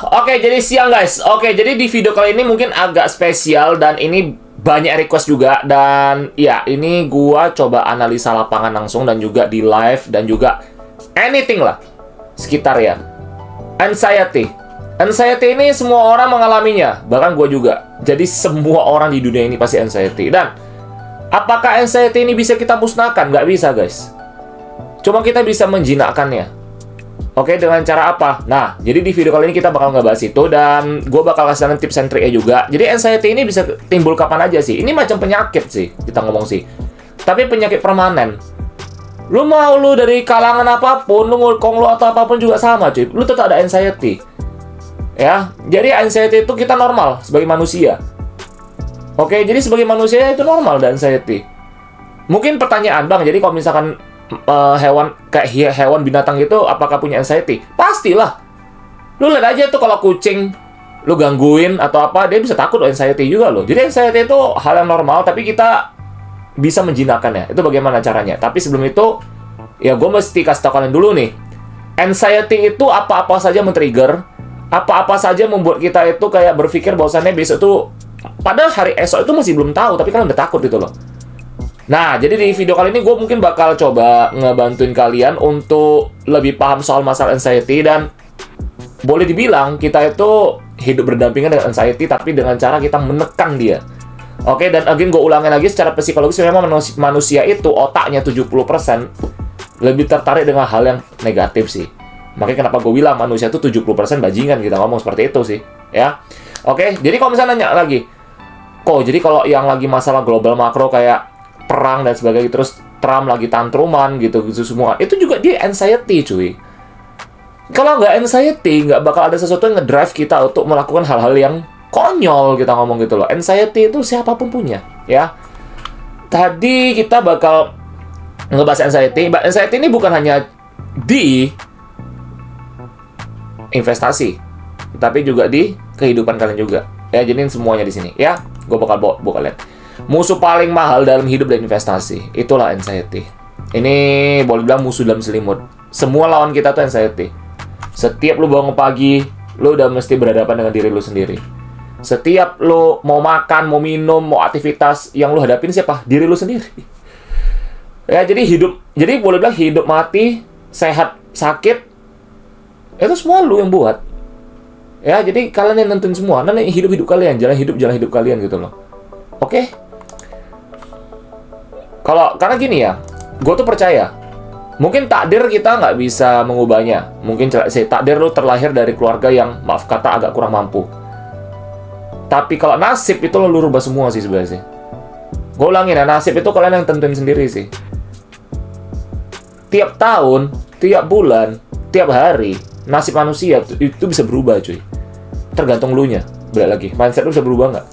Oke, jadi siang guys. Oke, jadi di video kali ini mungkin agak spesial dan ini banyak request juga. Dan ya, ini gua coba analisa lapangan langsung dan juga di live dan juga anything lah sekitar ya. Anxiety. Anxiety ini semua orang mengalaminya, bahkan gua juga. Jadi semua orang di dunia ini pasti anxiety. Dan apakah anxiety ini bisa kita musnahkan? Nggak bisa guys. Cuma kita bisa menjinakkannya. Oke, dengan cara apa? Nah, jadi di video kali ini kita bakal ngebahas itu dan gue bakal kasih tips and triknya juga. Jadi anxiety ini bisa timbul kapan aja sih? Ini macam penyakit sih, kita ngomong sih. Tapi penyakit permanen. Lu dari kalangan apapun, lu mau konglo atau apapun juga sama cuy. Lu tetap ada anxiety. Ya, jadi anxiety itu kita normal sebagai manusia. Oke, jadi sebagai manusia itu normal dan anxiety. Mungkin pertanyaan, Bang, jadi kalau misalkan hewan kayak hewan binatang gitu apakah punya anxiety? Pastilah. Lu lihat aja tuh kalau kucing lu gangguin atau apa, dia bisa takut anxiety juga loh. Jadi anxiety itu hal yang normal tapi kita bisa menjinakkannya. Itu bagaimana caranya? Tapi sebelum itu ya gue mesti kasih tau kalian dulu nih. Anxiety itu apa-apa saja men-trigger, apa-apa saja membuat kita itu kayak berpikir bahwasannya besok tuh pada hari esok itu masih belum tahu tapi kalian udah takut gitu loh. Nah, jadi di video kali ini gue mungkin bakal coba ngebantuin kalian untuk lebih paham soal masalah anxiety dan boleh dibilang kita itu hidup berdampingan dengan anxiety tapi dengan cara kita menekan dia. Oke, dan again gue ulangin lagi secara psikologis memang manusia itu otaknya 70% lebih tertarik dengan hal yang negatif sih. Makanya kenapa gue bilang manusia itu 70% bajingan, kita ngomong seperti itu sih, ya. Oke, jadi kalau misalnya nanya lagi, kok jadi kalau yang lagi masalah global makro kayak perang dan sebagainya, terus Trump lagi tantruman gitu semua, itu juga dia anxiety cuy. Kalau nggak anxiety, nggak bakal ada sesuatu yang ngedrive kita untuk melakukan hal-hal yang konyol, kita ngomong gitu loh. Anxiety itu siapapun punya, ya. Tadi kita bakal ngebahas anxiety. Anxiety ini bukan hanya di investasi, tapi juga di kehidupan kalian juga. Ya, jadi semuanya di sini, ya. Gue bakal bawa kalian. Musuh paling mahal dalam hidup dan investasi, itulah anxiety. Ini boleh bilang musuh dalam selimut. Semua lawan kita tuh anxiety. Setiap lu bangun pagi, lu udah mesti berhadapan dengan diri lu sendiri. Setiap lu mau makan, mau minum, mau aktivitas, yang lu hadapin siapa? Diri lu sendiri. Ya, jadi boleh bilang hidup mati, sehat, sakit, itu semua lu yang buat. Ya, jadi kalian yang nentuin semua. Nanti hidup kalian, jalan hidup kalian gitu loh. Oke? Karena gini ya, gue tuh percaya, mungkin takdir kita nggak bisa mengubahnya. Mungkin takdir lu terlahir dari keluarga yang, maaf kata, agak kurang mampu. Tapi kalau nasib itu lu rubah semua sih sebenarnya sih. Gue ulangin ya, nasib itu kalian yang tentuin sendiri sih. Tiap tahun, tiap bulan, tiap hari, nasib manusia itu bisa berubah cuy. Tergantung lu nya. Balik lagi, mindset lu bisa berubah nggak?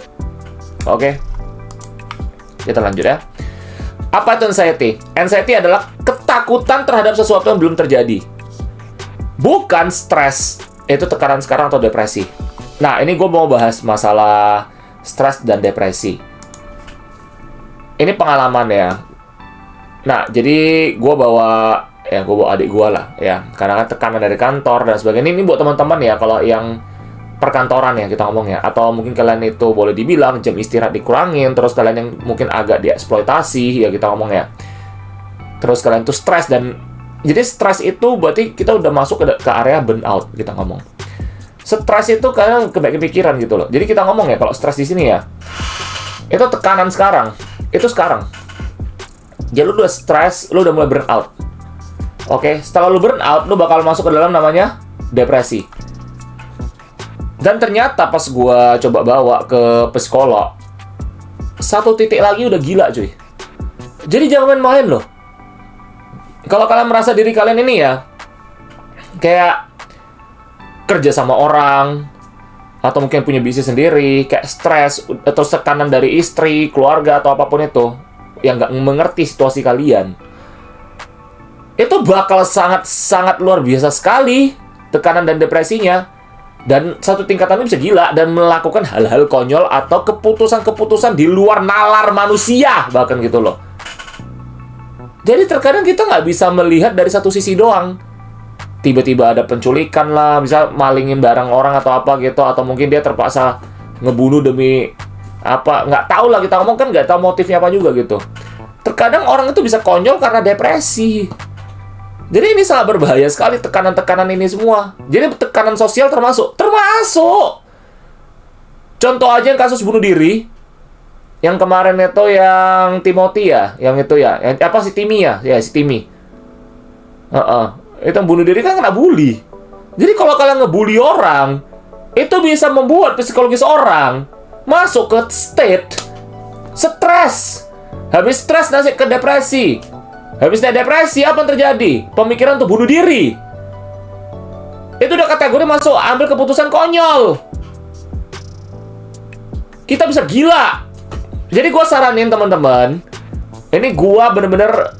Oke? Kita lanjut ya. Apa itu anxiety? Anxiety adalah ketakutan terhadap sesuatu yang belum terjadi. Bukan stres. Itu tekanan sekarang atau depresi. Nah, ini gue mau bahas masalah stres dan depresi. Ini pengalaman ya. Nah, jadi gue bawa adik gue lah ya. Karena kan tekanan dari kantor dan sebagainya. Ini buat teman-teman ya, kalau yang perkantoran ya kita ngomong ya, atau mungkin kalian itu boleh dibilang jam istirahat dikurangin, terus kalian yang mungkin agak dieksploitasi ya kita ngomong ya, terus kalian tuh stres. Dan jadi stres itu berarti kita udah masuk ke area burnout, kita ngomong. Stres itu kalian kepikiran gitu loh. Jadi kita ngomong ya, kalau stres di sini ya, itu tekanan sekarang, itu sekarang. Jadi lu udah stres, lu udah mulai burnout. Oke, setelah lu burnout, lu bakal masuk ke dalam namanya depresi. Dan ternyata pas gue coba bawa ke psikolog, satu titik lagi udah gila cuy. Jadi jangan main-main loh. Kalau kalian merasa diri kalian ini ya kayak kerja sama orang, atau mungkin punya bisnis sendiri, kayak stres atau tekanan dari istri, keluarga, atau apapun itu yang nggak mengerti situasi kalian, itu bakal sangat-sangat luar biasa sekali tekanan dan depresinya. Dan satu tingkatannya bisa gila dan melakukan hal-hal konyol atau keputusan-keputusan di luar nalar manusia, bahkan gitu loh. Jadi terkadang kita nggak bisa melihat dari satu sisi doang. tiba-tiba ada penculikan lah, bisa malingin barang orang atau apa gitu, atau mungkin dia terpaksa ngebunuh demi apa, nggak tahu lah, kita ngomong kan nggak tahu motifnya apa juga gitu. Terkadang orang itu bisa konyol karena depresi. Jadi ini sangat berbahaya sekali, tekanan-tekanan ini semua. Jadi tekanan sosial termasuk. Contoh aja yang kasus bunuh diri yang kemarin itu, yang Timothy ya, yang itu ya, yang apa, si Timmy ya, si Timmy. Itu yang bunuh diri kan kena bully. Jadi kalau kalian ngebully orang, itu bisa membuat psikologis orang masuk ke state stres. Habis stres nanti ke depresi. Habis depresi apa yang terjadi? Pemikiran untuk bunuh diri. Itu udah kategori masuk ambil keputusan konyol. Kita bisa gila. Jadi gue saranin teman-teman, ini gue bener-bener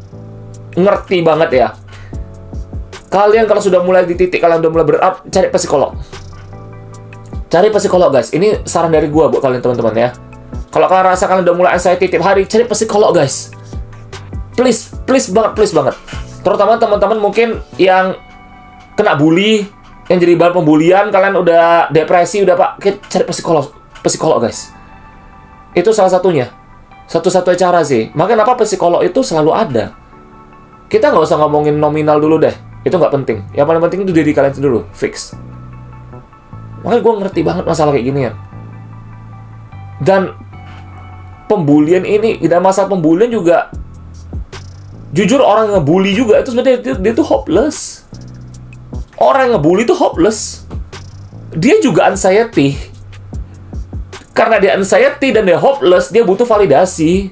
ngerti banget ya. Kalian kalau sudah mulai di titik kalian udah mulai berat, cari psikolog. Cari psikolog guys. Ini saran dari gue buat kalian teman-teman ya. Kalau kalian rasa kalian udah mulai anxiety tiap hari, cari psikolog guys. Please banget. Terutama teman-teman mungkin yang kena bully, yang jadi bahan pembulian, kalian udah depresi, udah cari psikolog guys. Itu salah satunya. Satu-satunya cara sih. Makanya kenapa psikolog itu selalu ada. Kita nggak usah ngomongin nominal dulu deh. Itu nggak penting. Yang paling penting itu diri kalian dulu. Fix. Makanya gue ngerti banget masalah kayak gini ya. Dan pembulian ini, dan masalah pembulian juga, jujur orang yang ngebully juga itu sebenarnya dia tuh hopeless. Orang yang ngebully itu hopeless. Dia juga anxiety. Karena dia anxiety dan dia hopeless, dia butuh validasi.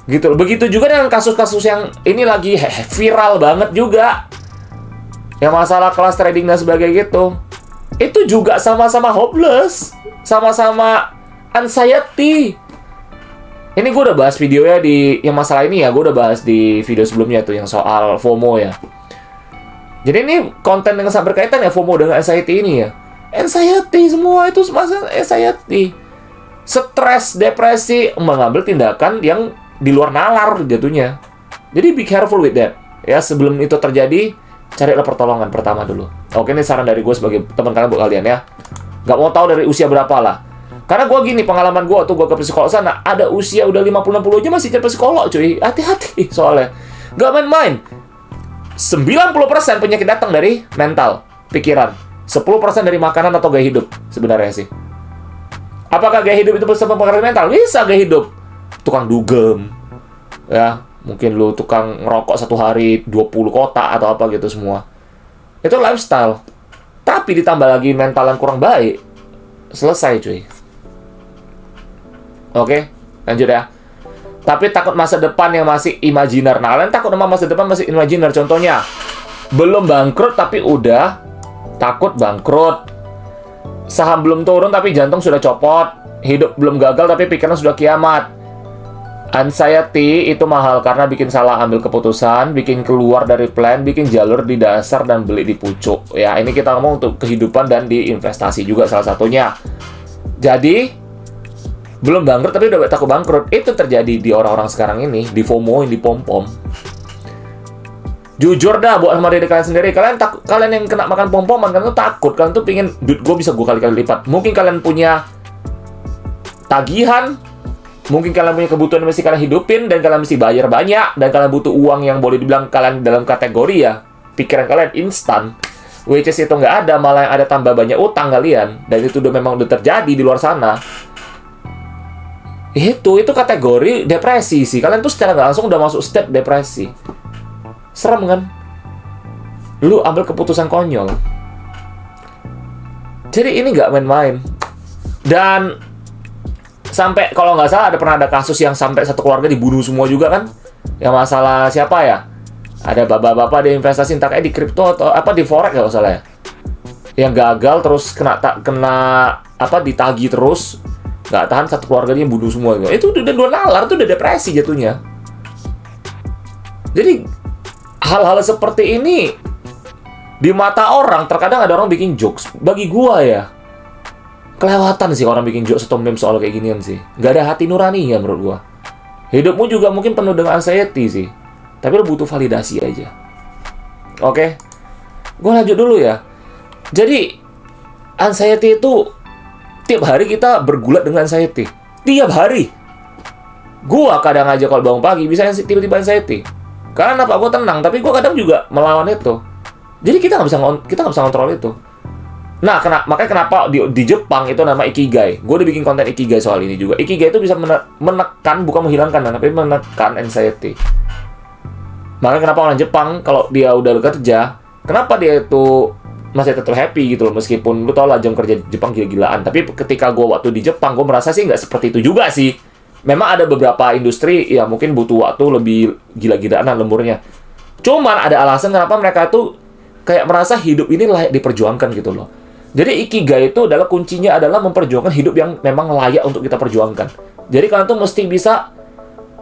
Gitu. Begitu juga dengan kasus-kasus yang ini lagi viral banget juga. Yang masalah kelas trading dan sebagainya gitu. Itu juga sama-sama hopeless. Sama-sama anxiety. Ini gue udah bahas videonya di yang masalah ini ya, gue udah bahas di video sebelumnya tuh yang soal FOMO ya. Jadi ini konten yang sangat berkaitan ya, FOMO dengan anxiety ini ya. Anxiety semua itu masalah anxiety. Stres, depresi, mengambil tindakan yang di luar nalar jatuhnya. Jadi be careful with that. Ya, sebelum itu terjadi, carilah pertolongan pertama dulu. Oke, ini saran dari gue sebagai teman kalian buat kalian ya. Gak mau tahu dari usia berapa lah. Karena gue gini, pengalaman gue tuh gue ke psikolog sana, ada usia udah 50-60 aja masih cari psikolog cuy. Hati-hati soalnya. Gak main-main. 90% penyakit datang dari mental, pikiran. 10% dari makanan atau gaya hidup sebenarnya sih. Apakah gaya hidup itu bisa mempengaruhi mental? Bisa gaya hidup. Tukang dugem. Ya, mungkin lu tukang ngerokok satu hari 20 kotak atau apa gitu semua. Itu lifestyle. Tapi ditambah lagi mental yang kurang baik, selesai cuy. Oke, lanjut ya. Tapi takut masa depan yang masih imajiner. Nah, kalian takut sama masa depan masih imajiner. Contohnya, belum bangkrut tapi udah takut bangkrut. Saham belum turun tapi jantung sudah copot. Hidup belum gagal tapi pikiran sudah kiamat. Anxiety itu mahal karena bikin salah ambil keputusan, bikin keluar dari plan, bikin jalur di dasar dan beli di pucuk. Ya, ini kita ngomong untuk kehidupan dan di investasi juga salah satunya. Jadi, belum bangkrut tapi udah takut bangkrut. Itu terjadi di orang-orang sekarang ini, di FOMO, di pom-pom. Jujur dah buat sama diri kalian sendiri. Kalian yang kena makan pom-poman, kalian tuh takut. Kalian tuh pingin, duit gue bisa gue kali-kali lipat. Mungkin kalian punya tagihan, mungkin kalian punya kebutuhan yang mesti kalian hidupin, dan kalian mesti bayar banyak, dan kalian butuh uang yang boleh dibilang kalian dalam kategori ya, pikiran kalian instan. Which is itu nggak ada, malah yang ada tambah banyak utang kalian. Dan itu memang udah terjadi di luar sana. Itu kategori depresi sih. Kalian tuh secara nggak langsung udah masuk step depresi. Serem kan? Lu ambil keputusan konyol. Jadi ini nggak main-main. Dan sampai kalau nggak salah pernah ada kasus yang sampai satu keluarga dibunuh semua juga kan? Yang masalah siapa ya? Ada bapak-bapak di investasi entah kayak di kripto atau apa di forex kalau salah ya. Yang gagal terus kena ditagi terus. Nggak tahan satu keluarga dia bunuh semua. Itu udah dua nalar, itu udah depresi jatuhnya. Jadi hal-hal seperti ini di mata orang terkadang ada orang bikin jokes. Bagi gua ya, kelewatan sih orang bikin jokes atau meme soal kayak ginian sih. Nggak ada hati nuraninya menurut gua. Hidupmu juga mungkin penuh dengan anxiety sih. Tapi lo butuh validasi aja. Oke, gue lanjut dulu ya. Jadi, anxiety itu tiap hari kita bergulat dengan anxiety. Tiap hari. Gua kadang aja kalau bangun pagi bisa tiba-tiba anxiety. Karena apa? Gue tenang, tapi gue kadang juga melawan itu. Jadi kita nggak bisa kontrol itu. Nah, makanya kenapa di Jepang itu nama Ikigai. Gue udah bikin konten Ikigai soal ini juga. Ikigai itu bisa menekan, bukan menghilangkan, tapi menekan anxiety. Makanya kenapa orang Jepang kalau dia udah bekerja, kenapa dia itu masih tetap happy gitu loh, meskipun lu tau lah jam kerja di Jepang gila-gilaan. Tapi ketika gue waktu di Jepang, gue merasa sih nggak seperti itu juga sih. Memang ada beberapa industri ya mungkin butuh waktu lebih gila-gilaan lemburnya. Cuman ada alasan kenapa mereka tuh kayak merasa hidup ini layak diperjuangkan gitu loh. Jadi Ikigai itu adalah kuncinya adalah memperjuangkan hidup yang memang layak untuk kita perjuangkan. Jadi kalian tuh mesti bisa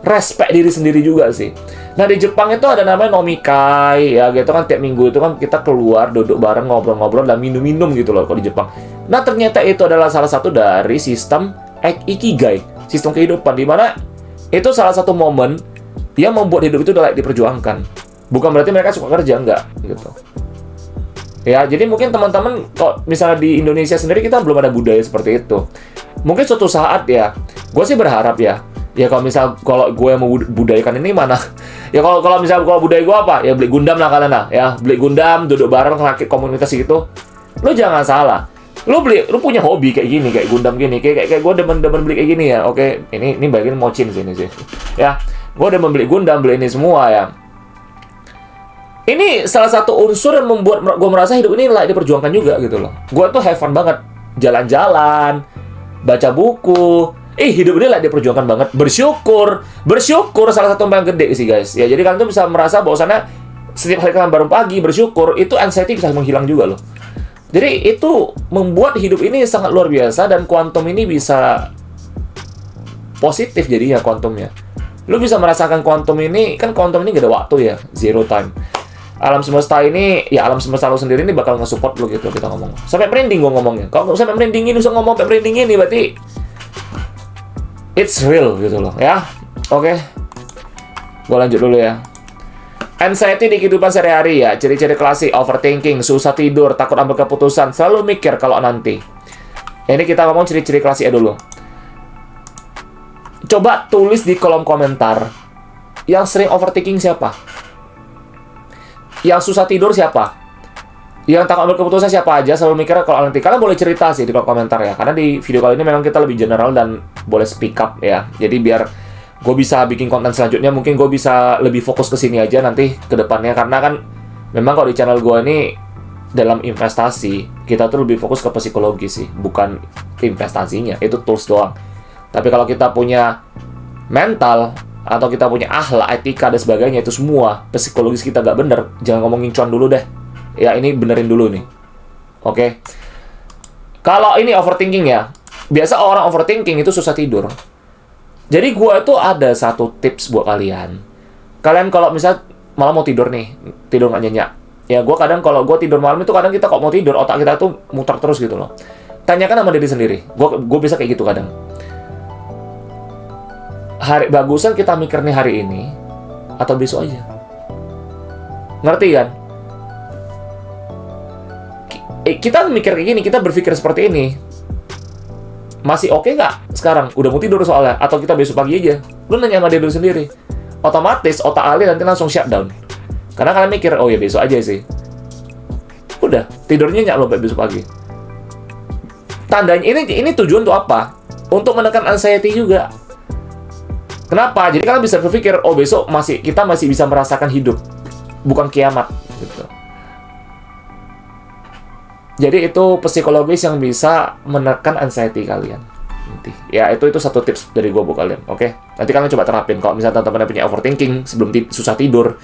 respect diri sendiri juga sih. Nah, di Jepang itu ada namanya nomikai, ya gitu kan, tiap minggu itu kan kita keluar, duduk bareng, ngobrol-ngobrol, dan minum-minum gitu loh kalau di Jepang. Nah, ternyata itu adalah salah satu dari sistem Ikigai, sistem kehidupan, di mana itu salah satu momen yang membuat hidup itu layak diperjuangkan. Bukan berarti mereka suka kerja, enggak, gitu. Ya, jadi mungkin teman-teman, kok misalnya di Indonesia sendiri kita belum ada budaya seperti itu. Mungkin suatu saat ya, gue sih berharap ya, kalau gue yang mau budayakan ini mana? Ya kalau budaya gue apa? Ya beli Gundam lah kalian lah. Ya beli Gundam, duduk bareng, rakit komunitas gitu. Lo jangan salah. Lu punya hobi kayak gini, kayak Gundam gini, kayak gue demen beli kayak gini ya. Oke, ini bagian mocin sini sih. Ya, gue demen beli Gundam, beli ini semua ya. Ini salah satu unsur yang membuat gue merasa hidup ini layak diperjuangkan juga gitu loh. Gue tuh have fun banget, jalan-jalan, baca buku. Hidup ini layak diperjuangkan banget. Bersyukur salah satu yang gede sih guys. Ya, jadi kalian tuh bisa merasa bahwasannya setiap hari kalian bangun pagi bersyukur, itu anxiety bisa menghilang juga loh. Jadi itu membuat hidup ini sangat luar biasa, dan kuantum ini bisa positif jadinya kuantumnya. Lu bisa merasakan kuantum ini, kan kuantum ini gak ada waktu ya, zero time. Alam semesta ini, ya alam semesta lu sendiri ini bakal nge-support lu gitu, kita ngomong. Sampai merinding gua ngomongnya. Kalau sampai merinding ini, bisa ngomong sampai merinding ini, berarti it's real gitu loh, ya. Oke. Gua lanjut dulu ya. Anxiety di kehidupan sehari-hari ya, ciri-ciri klasik: overthinking, susah tidur, takut ambil keputusan, selalu mikir kalau nanti. Ini kita ngomong ciri-ciri klasiknya dulu. Coba tulis di kolom komentar, yang sering overthinking siapa? Yang susah tidur siapa? Yang takut ambil keputusan siapa aja, selalu mikir kalau nanti. Kalian boleh cerita sih di kolom komentar ya, karena di video kali ini memang kita lebih general dan boleh speak up ya. Jadi biar gue bisa bikin konten selanjutnya, mungkin gue bisa lebih fokus ke sini aja nanti ke depannya, karena kan memang kalau di channel gue ini dalam investasi kita tuh lebih fokus ke psikologi sih, bukan investasinya, itu tools doang. Tapi kalau kita punya mental atau kita punya akhlak, etika dan sebagainya, itu semua psikologis kita gak bener, jangan ngomongin cuan dulu deh ya, ini benerin dulu nih. Oke. Kalau ini overthinking ya, biasa orang overthinking itu susah tidur. Jadi gue tuh ada satu tips buat kalian. Kalian kalau misal malam mau tidur nih, tidur nggak nyenyak. Ya gue kadang kalau gue tidur malam itu kadang kita kok mau tidur, otak kita tuh muter terus gitu loh. Tanyakan sama diri sendiri. Gue bisa kayak gitu kadang. Bagusan kita mikir nih hari ini atau besok aja. Ngerti kan? Kita mikir kayak gini, kita berpikir seperti ini. Masih oke nggak sekarang? Udah mau tidur soalnya? Atau kita besok pagi aja? Lu nanya sama diri lu sendiri. Otomatis otak Ali nanti langsung shutdown. Karena kalian mikir, oh ya besok aja sih. Udah, tidurnya nyak lo besok pagi. Tandanya ini tujuan untuk apa? Untuk menekan anxiety juga. Kenapa? Jadi kalian bisa berpikir, oh besok kita masih bisa merasakan hidup, bukan kiamat gitu. Jadi itu psikologis yang bisa menekan anxiety kalian. Ya, itu satu tips dari gue buat kalian, oke? Nanti kalian coba terapin. Kalau misalnya teman-teman punya overthinking, sebelum susah tidur,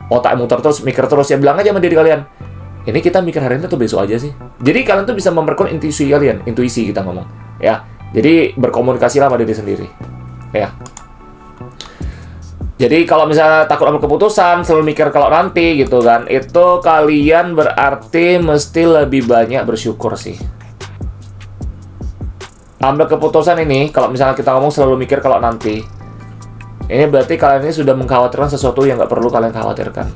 otak muter terus, mikir terus, ya bilang aja sama diri kalian, ini kita mikir hari ini atau besok aja sih? Jadi kalian tuh bisa memperkuat intuisi kalian, intuisi kita ngomong, ya. Jadi berkomunikasilah sama diri sendiri, ya. Jadi kalau misalnya takut ambil keputusan, selalu mikir kalau nanti gitu kan, itu kalian berarti mesti lebih banyak bersyukur sih. Ambil keputusan ini, kalau misalnya kita ngomong selalu mikir kalau nanti, ini berarti kalian ini sudah mengkhawatirkan sesuatu yang nggak perlu kalian khawatirkan.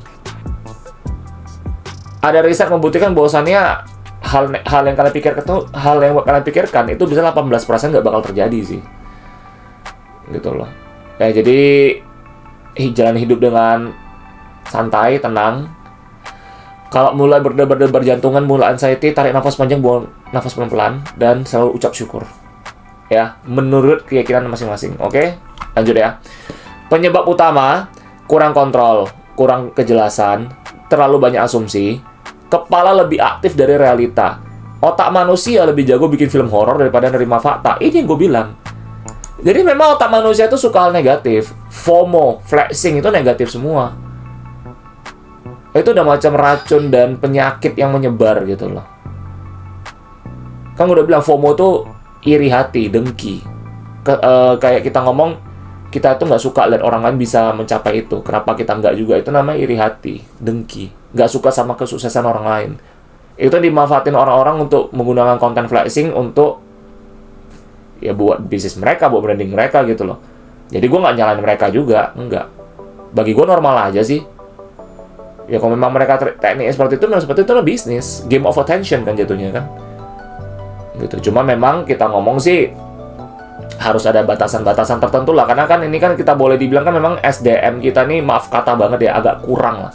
ada riset membuktikan bahwasannya hal yang kalian pikirkan itu bisa 18% nggak bakal terjadi sih, gitu loh. Ya jadi jalan hidup dengan santai, tenang. Kalau mulai berdebar-debar jantungan, mulai anxiety, tarik nafas panjang, buang nafas pelan-pelan, dan selalu ucap syukur. Ya, menurut keyakinan masing-masing. Oke, lanjut ya. Penyebab utama, kurang kontrol, kurang kejelasan, terlalu banyak asumsi, kepala lebih aktif dari realita. Otak manusia lebih jago bikin film horor daripada nerima fakta. Ini yang gue bilang. Jadi memang otak manusia itu suka hal negatif. FOMO, flexing itu negatif semua. Itu udah macam racun dan penyakit yang menyebar gitu loh. Kan udah bilang FOMO tuh iri hati, dengki. Kayak kita ngomong, kita tuh nggak suka lihat orang lain bisa mencapai itu. Kenapa kita nggak juga? Itu namanya iri hati, dengki. Nggak suka sama kesuksesan orang lain. Itu dimanfaatin orang-orang untuk menggunakan konten flexing untuk ya buat bisnis mereka, buat branding mereka gitu loh. Jadi gue nggak nyalain mereka juga, enggak. Bagi gue normal aja sih. Ya kalau memang mereka tekniknya seperti itu adalah bisnis, game of attention kan jatuhnya kan. Gitu. Cuma memang kita ngomong sih harus ada batasan-batasan tertentu lah, karena kan ini kan kita boleh dibilang kan memang SDM kita nih, maaf kata banget ya, agak kurang lah.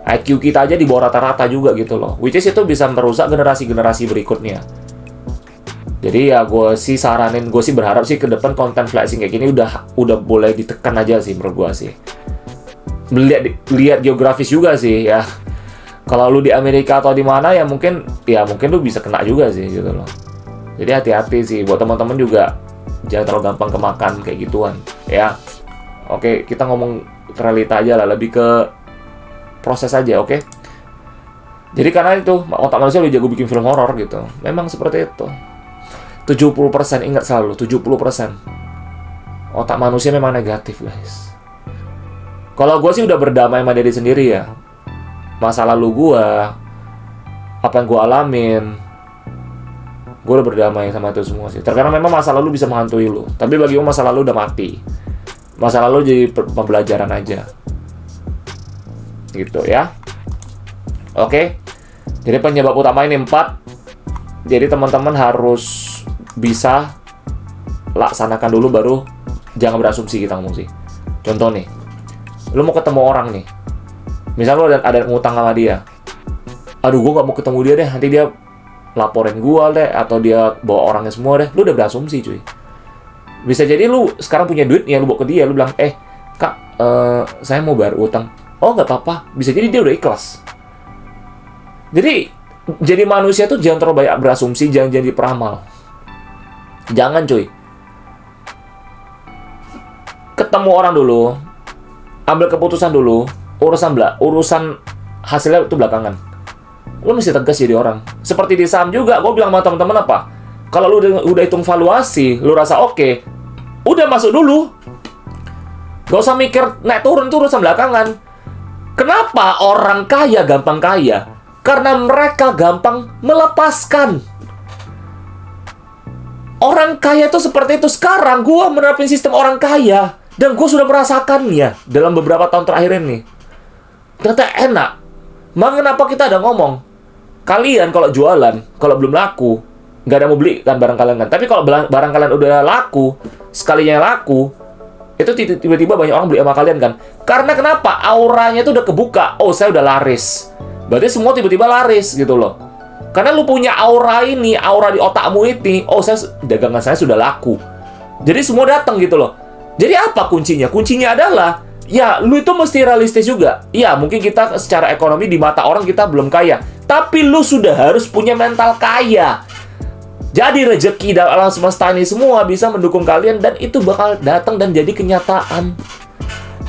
IQ kita aja di bawah rata-rata juga gitu loh, which is itu bisa merusak generasi-generasi berikutnya. Jadi ya gue sih berharap sih ke depan konten flexing kayak gini udah boleh ditekan aja sih menurut gue sih. Lihat geografis juga sih ya. Kalau lu di Amerika atau di mana ya mungkin lu bisa kena juga sih gitu loh. Jadi hati-hati sih buat teman-teman juga, jangan terlalu gampang kemakan kayak gituan ya. Oke, kita ngomong realita aja lah, lebih ke proses aja, oke? Jadi karena itu otak manusia lebih jago bikin film horor gitu. Memang seperti itu. 70%, ingat selalu 70%. Otak manusia memang negatif, guys. Kalau gue sih udah berdamai sama diri sendiri ya. Masa lalu gue, apa yang gue alamin, gue udah berdamai sama itu semua sih. Terkadang memang masa lalu bisa menghantui lu, tapi bagi gue masa lalu udah mati. Masa lalu jadi pembelajaran aja. Gitu ya. Oke. Jadi penyebab utama ini 4. Jadi teman-teman harus bisa laksanakan dulu, baru jangan berasumsi kita ngomong sih. Contoh nih, lu mau ketemu orang nih, misal lu ada ngutang sama dia, aduh gue gak mau ketemu dia deh, nanti dia laporin gue deh, atau dia bawa orangnya semua deh. Lu udah berasumsi cuy. Bisa jadi lu sekarang punya duit ya, lu bawa ke dia, lu bilang, kak, saya mau bayar utang. Oh gak apa-apa, bisa jadi dia udah ikhlas. Jadi manusia tuh jangan terlalu banyak berasumsi, jangan jadi peramal. Jangan cuy. Ketemu orang dulu, ambil keputusan dulu, urusan hasilnya itu belakangan. Lu mesti tegas jadi orang. Seperti di saham juga, gue bilang sama teman-teman apa? Kalau lu udah hitung valuasi, lu rasa oke, udah masuk dulu. Gak usah mikir naik turun itu urusan belakangan. Kenapa orang kaya gampang kaya? Karena mereka gampang melepaskan. Orang kaya itu seperti itu. Sekarang gue menerapin sistem orang kaya, dan gue sudah merasakannya dalam beberapa tahun terakhir ini. Ternyata enak. Kenapa kita ada ngomong, kalian kalau jualan, kalau belum laku, nggak ada mau beli kan barang kalian kan. Tapi kalau barang kalian udah laku, sekalinya laku, itu tiba-tiba banyak orang beli sama kalian kan. Karena kenapa? Auranya itu udah kebuka. Oh, saya udah laris. Berarti semua tiba-tiba laris gitu loh. Karena lu punya aura ini, aura di otakmu ini. Oh, dagangan saya sudah laku. Jadi semua datang gitu loh. Jadi apa kuncinya? Kuncinya adalah, ya lu itu mesti realistis juga. Ya, mungkin kita secara ekonomi di mata orang kita belum kaya. Tapi lu sudah harus punya mental kaya. Jadi rezeki dan alam semesta ini semua bisa mendukung kalian, dan itu bakal datang dan jadi kenyataan.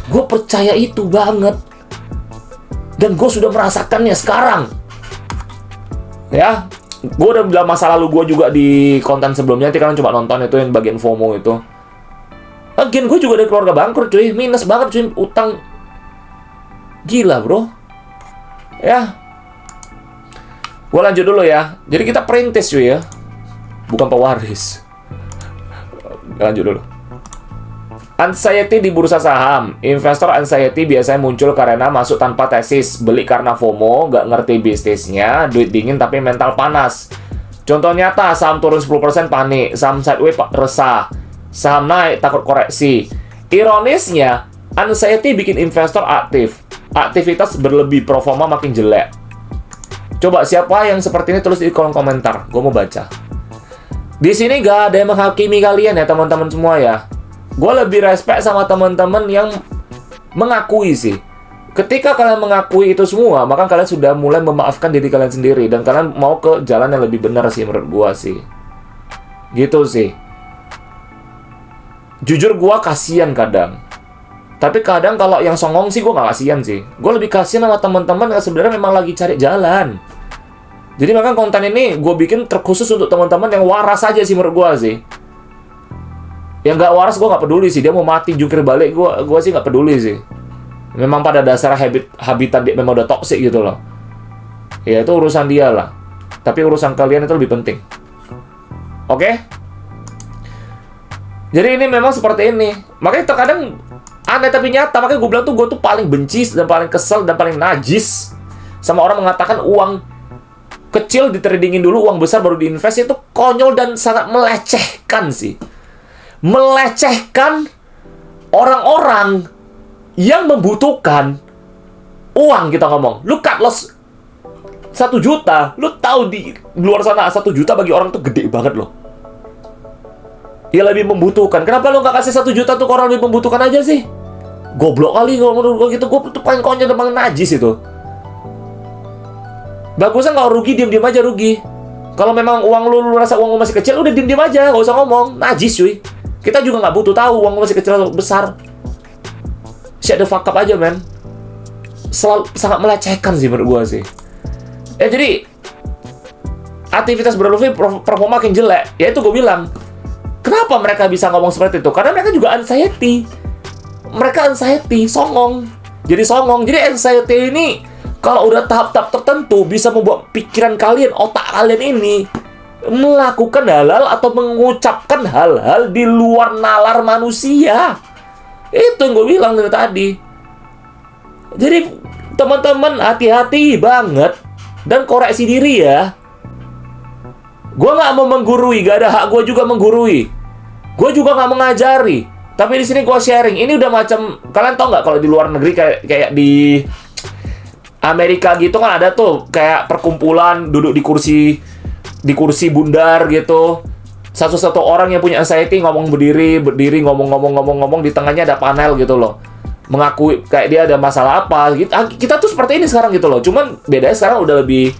Gue percaya itu banget. Dan gue sudah merasakannya sekarang. Ya, gue udah bilang masa lalu gue juga di konten sebelumnya. Nanti kalian coba nonton itu yang bagian FOMO itu. Lagian gue juga dari keluarga bangkrut cuy. Minus banget cuy, utang. Gila bro. Ya, gue lanjut dulu ya. Jadi kita perintis cuy ya, bukan pewaris. Lanjut dulu. Anxiety di bursa saham. Investor anxiety biasanya muncul karena masuk tanpa tesis, beli karena FOMO, nggak ngerti bisnisnya, duit dingin tapi mental panas. Contoh nyata, saham turun 10% panik, saham sideways resah, saham naik takut koreksi. Ironisnya, anxiety bikin investor aktif. Aktivitas berlebih, performa makin jelek. Coba siapa yang seperti ini tulis di kolom komentar, gue mau baca. Di sini gak ada yang menghakimi kalian ya teman-teman semua ya. Gue lebih respect sama teman-teman yang mengakui sih. Ketika kalian mengakui itu semua, maka kalian sudah mulai memaafkan diri kalian sendiri. Dan kalian mau ke jalan yang lebih benar sih menurut gue sih. Gitu sih. Jujur gue kasihan kadang. Tapi kadang kalau yang songong sih gue gak kasihan sih. Gue lebih kasihan sama teman-teman yang sebenarnya memang lagi cari jalan. Jadi makanya konten ini gue bikin terkhusus untuk teman-teman yang waras aja sih menurut gue sih. Yang nggak waras gue nggak peduli sih, dia mau mati jungkir balik gue sih nggak peduli sih. Memang pada dasar habitat dia memang udah toksik gitu loh. Ya itu urusan dia lah. Tapi urusan kalian itu lebih penting. Oke? Jadi ini memang seperti ini. Makanya terkadang aneh tapi nyata. Makanya gue bilang tuh gue tuh paling benci dan paling kesel dan paling najis sama orang mengatakan uang kecil ditradingin dulu, uang besar baru diinvest. Itu konyol dan sangat melecehkan sih. Melecehkan orang-orang yang membutuhkan uang, kita ngomong. Lu cut loss 1 juta, lu tahu di luar sana 1 juta bagi orang tuh gede banget loh. Dia lebih membutuhkan. Kenapa lu nggak kasih 1 juta tuh ke orang lebih membutuhkan aja sih? Goblok kali ngomong gitu. Gue tuh paling konyol dan paling najis itu. Bagusnya kalau rugi diem-diem aja rugi. Kalau memang uang lu rasa uang lu masih kecil, udah diem-diem aja, nggak usah ngomong. Najis cuy. Kita juga nggak butuh tahu uang masih kecil atau besar. Shut the fuck up aja, man. Selalu sangat melecehkan sih menurut gue sih. Jadi aktivitas berlebih performa makin jelek. Ya itu gue bilang. Kenapa mereka bisa ngomong seperti itu? Karena mereka juga anxiety. Mereka anxiety, songong. Jadi songong. Jadi anxiety ini kalau udah tahap-tahap tertentu bisa membuat pikiran kalian, otak kalian ini melakukan hal-hal atau mengucapkan hal-hal di luar nalar manusia. Itu yang gue bilang dari tadi. Jadi teman-teman hati-hati banget dan koreksi diri ya. Gue nggak mau menggurui, gak ada hak gue juga menggurui. Gue juga nggak mengajari. Tapi di sini gue sharing. Ini udah macam, kalian tau nggak kalau di luar negeri kayak di Amerika gitu kan ada tuh kayak perkumpulan duduk di kursi bundar gitu. Satu-satu orang yang punya anxiety ngomong berdiri ngomong di tengahnya ada panel gitu loh. Mengakui kayak dia ada masalah apa gitu. Kita tuh seperti ini sekarang gitu loh. Cuman bedanya sekarang udah lebih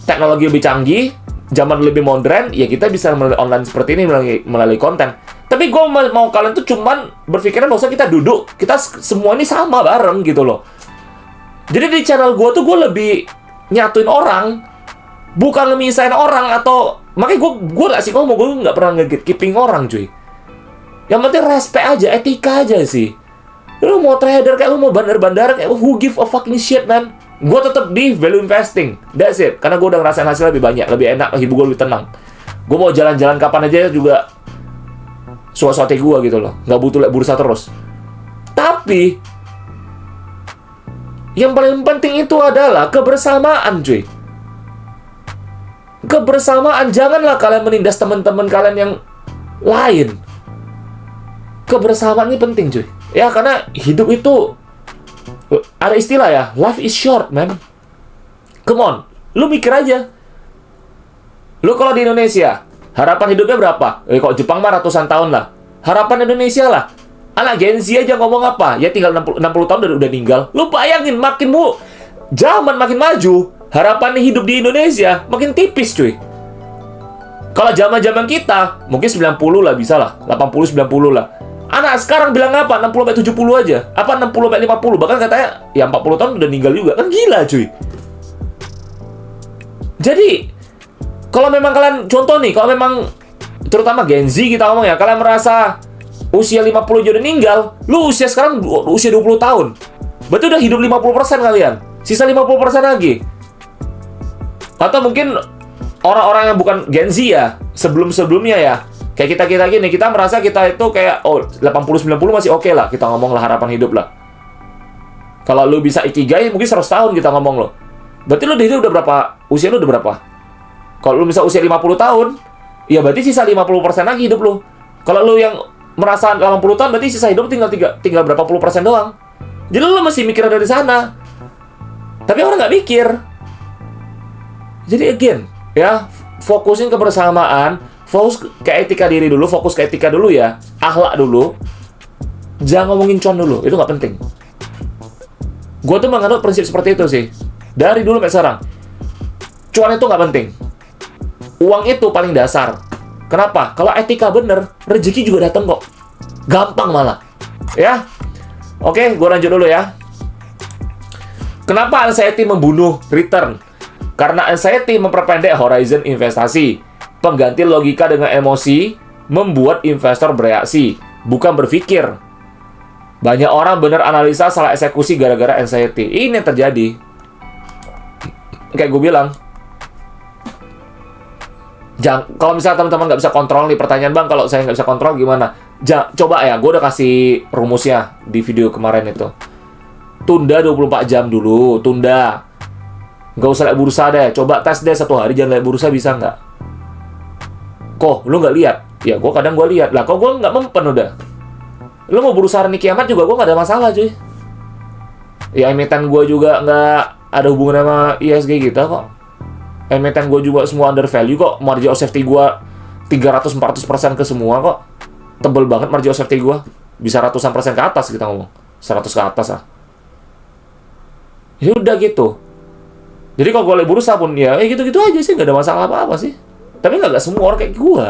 teknologi lebih canggih, zaman lebih modern, ya kita bisa melalui online seperti ini melalui konten. Tapi gue mau kalian tuh cuman berpikiran bahwa kita duduk, kita semua ini sama bareng gitu loh. Jadi di channel gue tuh gue lebih nyatuin orang, bukan ngemisahin orang atau makanya gue gak sih ngomong, gue nggak pernah nge-gatekeeping orang cuy. Yang penting respect aja, etika aja sih. Lu mau trader kayak lu mau bandar-bandar kayak who give a fucking shit man. Gue tetap di value investing, that's it. Karena gue udah ngerasain hasilnya lebih banyak, lebih enak, hidup gue lebih tenang. Gue mau jalan-jalan kapan aja juga suasana gue gitu loh, nggak butuh liat bursa terus. Tapi yang paling penting itu adalah kebersamaan cuy. Kebersamaan, janganlah kalian menindas teman-teman kalian yang lain. Kebersamaan ini penting cuy. Ya karena hidup itu ada istilah ya, life is short man. Come on, lu mikir aja. Lu kalau di Indonesia, harapan hidupnya berapa? Kalau Jepang mah ratusan tahun lah. Harapan Indonesia lah. Anak Gen Z aja ngomong apa? Ya tinggal 60 tahun udah meninggal. Lu bayangin zaman makin maju, harapan hidup di Indonesia makin tipis cuy. Kalau zaman-zaman kita, mungkin 90 lah bisa lah, 80 90 lah. Anak sekarang bilang apa? 60-70 aja. Apa 60-50? Bahkan katanya ya 40 tahun udah meninggal juga. Kan gila cuy. Jadi kalau memang kalian, contoh nih, kalau memang terutama Gen Z kita ngomong ya, kalian merasa usia 50 aja udah meninggal, lu usia sekarang usia 20 tahun. Berarti udah hidup 50% kalian. Sisa 50% lagi. Atau mungkin orang-orang yang bukan Gen Z ya, sebelum-sebelumnya ya, Kayak kita gini, kita merasa kita itu kayak, oh 80-90 masih oke lah, kita ngomong lah harapan hidup lah. Kalau lu bisa ikigai, mungkin 100 tahun kita ngomong lo. Berarti lu di hidup udah berapa? Usia lu udah berapa? Kalau lu misal usia 50 tahun, ya berarti sisa 50% lagi hidup lu. Kalau lu yang merasa 80 tahun, berarti sisa hidup tinggal berapa puluh persen doang. Jadi lu masih mikir dari sana. Tapi orang nggak mikir. Jadi again, ya, fokusin kebersamaan, fokus ke etika diri dulu, fokus ke etika dulu ya, akhlak dulu. Jangan ngomongin cuan dulu, itu nggak penting. Gue tuh menganut prinsip seperti itu sih. Dari dulu sampai sekarang. Cuan itu nggak penting. Uang itu paling dasar. Kenapa? Kalau etika bener, rezeki juga datang kok. Gampang malah. Ya. Oke, gue lanjut dulu ya. Kenapa anxiety membunuh return? Karena anxiety memperpendek horizon investasi. Pengganti logika dengan emosi membuat investor bereaksi, bukan berpikir. Banyak orang bener analisa salah eksekusi gara-gara anxiety. Ini yang terjadi. Kayak gue bilang, kalau misalnya teman-teman nggak bisa kontrol nih, pertanyaan bang, kalau saya nggak bisa kontrol gimana? Coba ya, gue udah kasih rumusnya di video kemarin itu. Tunda 24 jam dulu, tunda. Nggak usah lihat bursa deh, coba tes deh 1 hari jangan lihat bursa, bisa nggak? Kok, lu nggak lihat? Ya, gue kadang gue lihat. Lah, kok gue nggak mempen udah? Lu mau berusaha nih kiamat juga gue nggak ada masalah cuy. Ya, emiten gue juga nggak ada hubungan sama ISG gitu kok. Emiten gue juga semua undervalue kok. Margin of safety gue 300-400% ke semua kok. Tebel banget margin of safety gue. Bisa ratusan persen ke atas kita ngomong. 100 ke atas lah. Ya udah gitu. Jadi kalau gue lihat bursa pun ya gitu-gitu aja sih. Gak ada masalah apa-apa sih. Tapi gak semua orang kayak gue.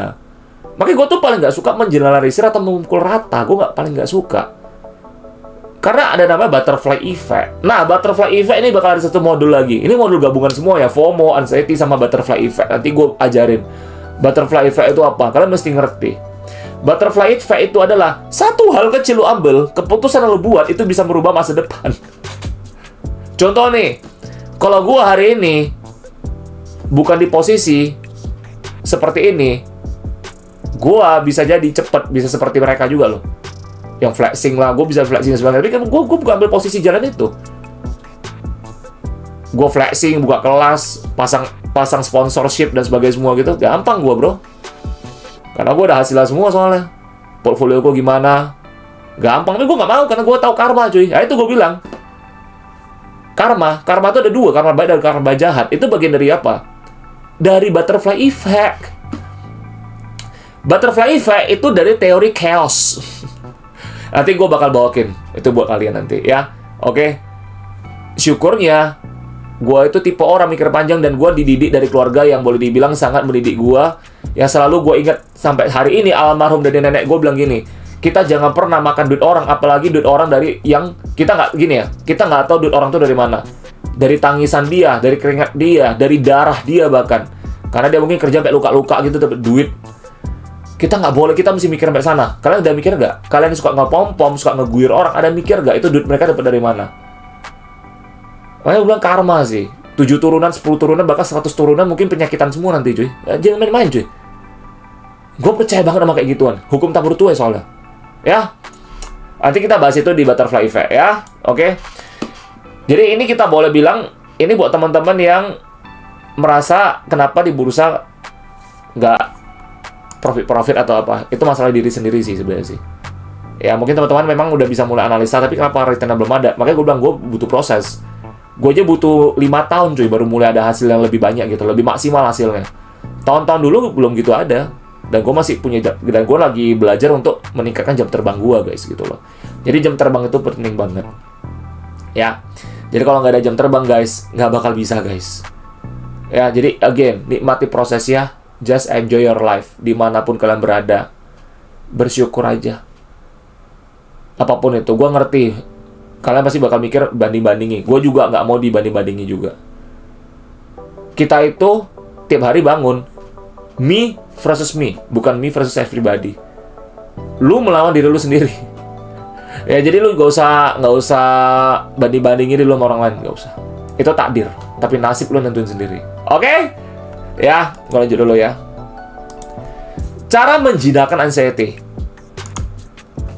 Makanya gue tuh paling gak suka mengeneralisir atau memukul rata. Gue paling gak suka. Karena ada namanya butterfly effect. Nah, butterfly effect ini bakal ada satu modul lagi. Ini modul gabungan semua ya, FOMO, anxiety, sama butterfly effect. Nanti gue ajarin. Butterfly effect itu apa? Kalian mesti ngerti. Butterfly effect itu adalah satu hal kecil lu ambil, keputusan lu buat, itu bisa merubah masa depan. Contoh nih, kalau gue hari ini bukan di posisi seperti ini, gue bisa jadi cepet, bisa seperti mereka juga loh. Yang flexing lah, gue bisa flexing sebenarnya. Tapi kan gue bukan ambil posisi jalan itu. Gue flexing, buka kelas, pasang sponsorship dan sebagainya semua gitu. Gampang gue bro. Karena gue udah hasilnya semua soalnya. Portfolio gue gimana. Gampang, tapi gue gak mau karena gue tahu karma cuy. Nah itu gue bilang. Karma itu ada 2, karma baik dan karma jahat. Itu bagian dari apa? Dari butterfly effect. Butterfly effect itu dari teori chaos. Nanti gue bakal bawakin itu buat kalian nanti ya. Oke. Syukurnya gue itu tipe orang mikir panjang dan gue dididik dari keluarga yang boleh dibilang sangat mendidik gue. Yang selalu gue ingat sampai hari ini, almarhum dari nenek gue bilang gini, kita jangan pernah makan duit orang, apalagi duit orang dari yang kita nggak gini ya. Kita nggak tahu duit orang itu dari mana. Dari tangisan dia, dari keringat dia, dari darah dia bahkan. Karena dia mungkin kerja sampai luka-luka gitu dapat duit. Kita nggak boleh, kita mesti mikir sampai sana. Kalian udah mikir nggak? Kalian suka ngepom-pom, suka ngeguir orang, ada mikir nggak itu duit mereka dapat dari mana? Makanya gue bilang karma sih. 7 turunan, 10 turunan, bahkan 100 turunan mungkin penyakitan semua nanti cuy. Jangan main-main cuy. Gue percaya banget sama kayak gituan. Hukum tak bertuah soalnya. Ya. Nanti kita bahas itu di butterfly effect ya. Oke. Jadi ini kita boleh bilang, ini buat teman-teman yang merasa kenapa di bursa nggak profit atau apa, itu masalah diri sendiri sih sebenarnya sih. Ya mungkin teman-teman memang udah bisa mulai analisa, tapi kenapa return belum ada? Makanya gue bilang gue butuh proses. Gue aja butuh 5 tahun cuy baru mulai ada hasil yang lebih banyak gitu, lebih maksimal hasilnya. Tahun-tahun dulu belum gitu ada. Dan gue masih punya, dan gue lagi belajar untuk meningkatkan jam terbang gue guys gitu loh. Jadi jam terbang itu penting banget. Ya. Jadi kalau nggak ada jam terbang guys, nggak bakal bisa guys. Ya jadi again, nikmati prosesnya. Just enjoy your life, dimanapun kalian berada. Bersyukur aja. Apapun itu, gue ngerti. Kalian pasti bakal mikir banding-bandingi. Gue juga nggak mau dibanding-bandingi juga. Kita itu tiap hari bangun. Me versus me, bukan me versus everybody. Lu melawan diri lu sendiri. Ya jadi lu nggak usah banding-bandingin diri lu sama orang lain, nggak usah. Itu takdir, tapi nasib lu nentuin sendiri. Oke? Ya, gue lanjut dulu ya. Cara menjinakkan anxiety.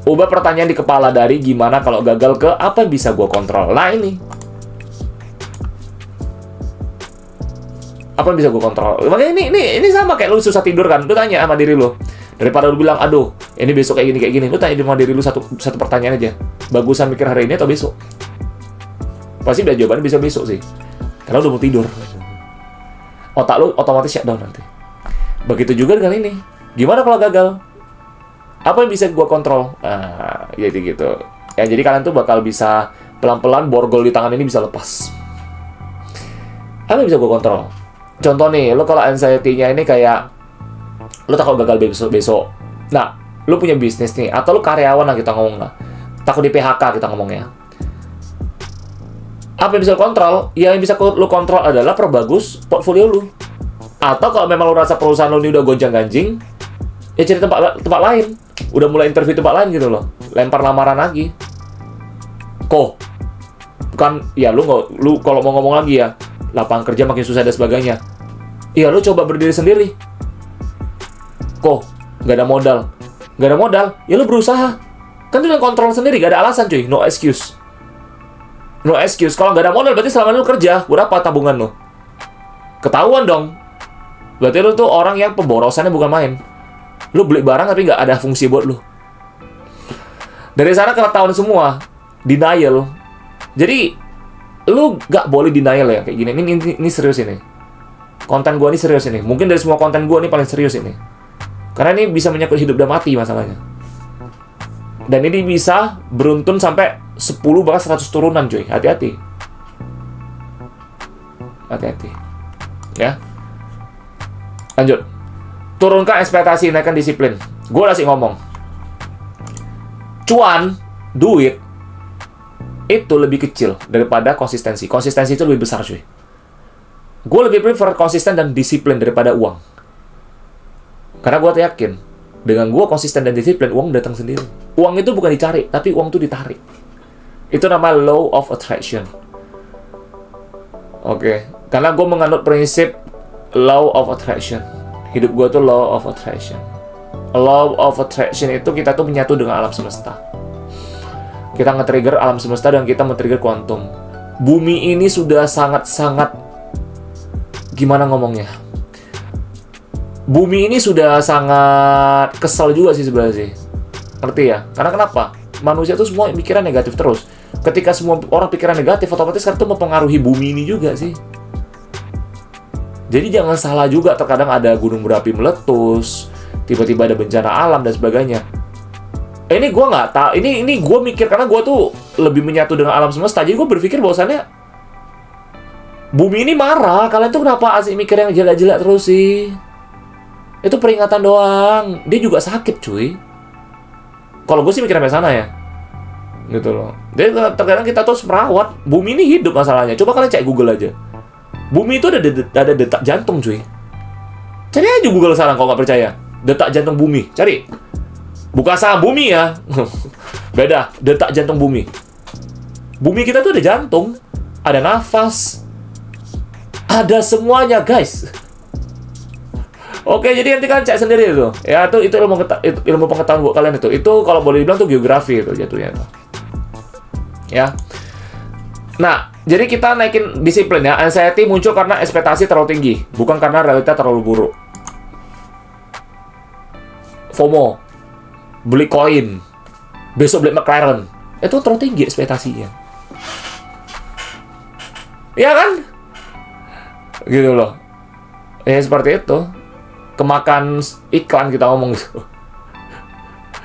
Ubah pertanyaan di kepala dari gimana kalau gagal ke apa yang bisa gue kontrol. Nah ini. Apa yang bisa gue kontrol? Makanya ini sama kayak lu susah tidur kan. Lu tanya sama diri lu. Daripada lu bilang, aduh, ini besok kayak gini. Lu tanya sama diri lu satu pertanyaan aja. Bagusan mikir hari ini atau besok? Pasti udah jawabannya bisa besok sih. Karena udah mau tidur. Otak lu otomatis shutdown nanti. Begitu juga dengan ini. Gimana kalau gagal? Apa yang bisa gue kontrol? Jadi gitu. Ya, jadi kalian tuh bakal bisa pelan-pelan borgol di tangan ini bisa lepas. Apa yang bisa gue kontrol? Contoh nih, lo kalau anxiety-nya ini kayak lo takut gagal besok. Nah, lo punya bisnis nih, atau lo karyawan lah kita ngomong lah. Takut di PHK kita ngomongnya. Apa yang bisa lo kontrol? Yang bisa lo kontrol adalah perbagus portfolio lo. Atau kalau memang lo rasa perusahaan lo ini udah gonjang-ganjing, ya cari tempat lain. Udah mulai interview tempat lain gitu loh. Lempar lamaran lagi. Bukan, ya lu kalau mau ngomong lagi ya, lapangan kerja makin susah dan sebagainya. Iya, lu coba berdiri sendiri. Nggak ada modal. Nggak ada modal, ya lu berusaha. Kan lu yang kontrol sendiri, nggak ada alasan cuy. No excuse. No excuse. Kalau nggak ada modal, berarti selama lu kerja, berapa tabungan lu? Ketahuan dong. Berarti lu tuh orang yang pemborosannya bukan main. Lu beli barang tapi nggak ada fungsi buat lu. Dari sana ketahuan semua. Denial. Jadi, lu nggak boleh denial ya kayak gini. Ini serius ini. Konten gua ini serius ini. Mungkin dari semua konten gua ini paling serius ini. Karena ini bisa menyangkut hidup dan mati masalahnya. Dan ini bisa beruntun sampai 10 bahkan 100 turunan cuy. Hati-hati. Hati-hati. Ya. Lanjut. Turunkan ekspektasi, naikkan disiplin. Gue udah sih ngomong. Cuan, duit, itu lebih kecil daripada konsistensi. Konsistensi itu lebih besar cuy. Gue lebih prefer konsisten dan disiplin daripada uang. Karena gue yakin, dengan gue konsisten dan disiplin, uang datang sendiri. Uang itu bukan dicari, tapi uang itu ditarik. Itu nama law of attraction. Oke. Karena gue menganut prinsip law of attraction. Hidup gue tuh law of attraction. Law of attraction itu kita tuh menyatu dengan alam semesta. Kita nge-trigger alam semesta dan kita men-trigger kuantum. Bumi ini sudah sangat-sangat, gimana ngomongnya? Bumi ini sudah sangat kesal juga sih sebenarnya sih. Ngerti ya? Karena kenapa? Manusia tuh semua pikiran negatif terus. Ketika semua orang pikiran negatif, otomatis kan itu mempengaruhi bumi ini juga sih. Jadi jangan salah juga, terkadang ada gunung berapi meletus, tiba-tiba ada bencana alam dan sebagainya. Ini gue nggak tahu, ini gue mikir karena gue tuh lebih menyatu dengan alam semesta. Jadi gue berpikir bahwasannya bumi ini marah, kalian tuh kenapa asik mikir yang jelek-jelek terus sih? Itu peringatan doang, dia juga sakit cuy. Kalau gue sih mikir sampai sana ya, gitu loh. Jadi terkadang kita tuh merawat bumi ini hidup masalahnya. Coba kalian cek Google aja. Bumi itu ada detak jantung cuy. Cari aja Google sekarang kalau nggak percaya. Detak jantung bumi, cari. Bukan saham bumi ya. Beda, detak jantung bumi. Bumi kita tuh ada jantung, ada nafas, ada semuanya guys. Oke, jadi nanti kalian cek sendiri itu. Ya, itu ilmu pengetahuan buat kalian itu. Itu kalau boleh dibilang tuh geografi itu jatuhnya itu. Ya. Nah, jadi kita naikin disiplin ya. Anxiety muncul karena ekspektasi terlalu tinggi, bukan karena realita terlalu buruk. FOMO, beli koin, besok beli McLaren, itu terlalu tinggi ekspektasinya. Iya kan? Gitu loh. Ya seperti itu. Kemakan iklan kita ngomong gitu.